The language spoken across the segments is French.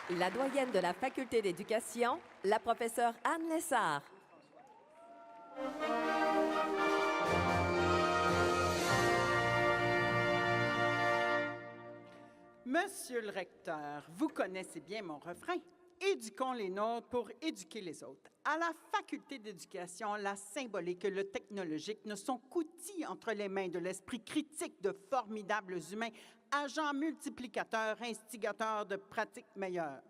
La doyenne de la faculté d'éducation, la professeure Anne Lessard. Monsieur le recteur, vous connaissez bien mon refrain. Éduquons les nôtres pour éduquer les autres. À la faculté d'éducation, la symbolique et le technologique ne sont qu'outils entre les mains de l'esprit critique de formidables humains, agents multiplicateurs, instigateurs de pratiques meilleures.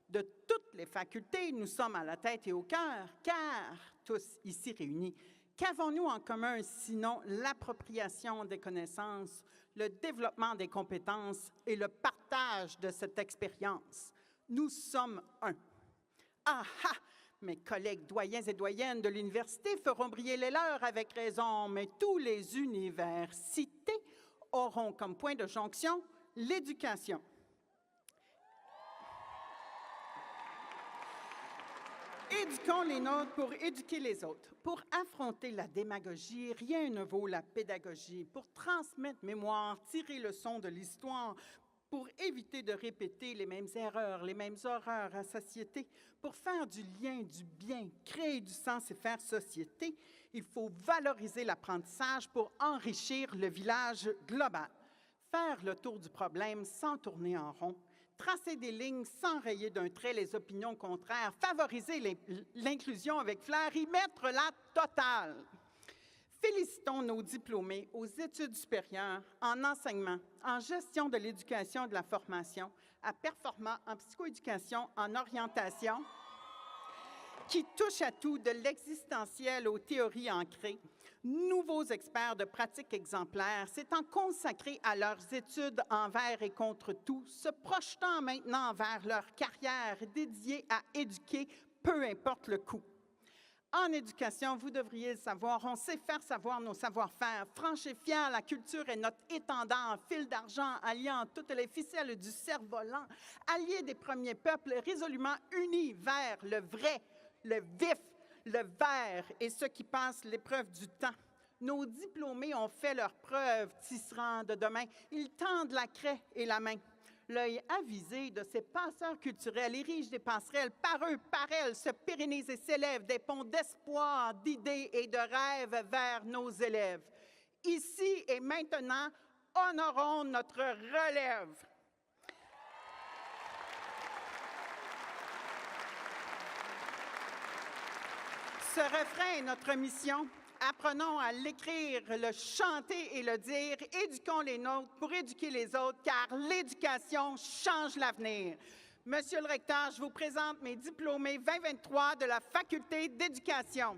De toutes les facultés, nous sommes à la tête et au cœur, car, tous ici réunis, qu'avons-nous en commun sinon l'appropriation des connaissances, le développement des compétences et le partage de cette expérience? Nous sommes un. Ah ah! Mes collègues doyens et doyennes de l'université feront briller les leurs avec raison, mais tous les universités auront comme point de jonction l'éducation. Éduquons les nôtres pour éduquer les autres. Pour affronter la démagogie, rien ne vaut la pédagogie. Pour transmettre mémoire, tirer leçon de l'histoire, pour éviter de répéter les mêmes erreurs, les mêmes horreurs à satiété, pour faire du lien, du bien, créer du sens et faire société, il faut valoriser l'apprentissage pour enrichir le village global. Faire le tour du problème sans tourner en rond, tracer des lignes sans rayer d'un trait les opinions contraires, favoriser l'inclusion avec flair, y mettre la totale. Félicitons nos diplômés aux études supérieures en enseignement, en gestion de l'éducation et de la formation, à performants en psychoéducation, en orientation, qui touchent à tout, de l'existentiel aux théories ancrées. Nouveaux experts de pratiques exemplaires s'étant consacrés à leurs études envers et contre tout, se projetant maintenant vers leur carrière dédiée à éduquer, peu importe le coût. En éducation, vous devriez le savoir, on sait faire savoir nos savoir-faire. Franche et fière, la culture est notre étendard, fil d'argent alliant toutes les ficelles du cerf-volant, alliés des premiers peuples résolument unis vers le vrai, le vif, le vert et ceux qui passent l'épreuve du temps. Nos diplômés ont fait leur preuve, tisserands de demain. Ils tendent la craie et la main. L'œil avisé de ces passeurs culturels érige des passerelles par eux, par elles, se pérennisent et s'élèvent des ponts d'espoir, d'idées et de rêves vers nos élèves. Ici et maintenant, honorons notre relève. Ce refrain est notre mission. Apprenons à l'écrire, le chanter et le dire. Éduquons les nôtres pour éduquer les autres, car l'éducation change l'avenir. Monsieur le recteur, je vous présente mes diplômés 2023 de la Faculté d'éducation.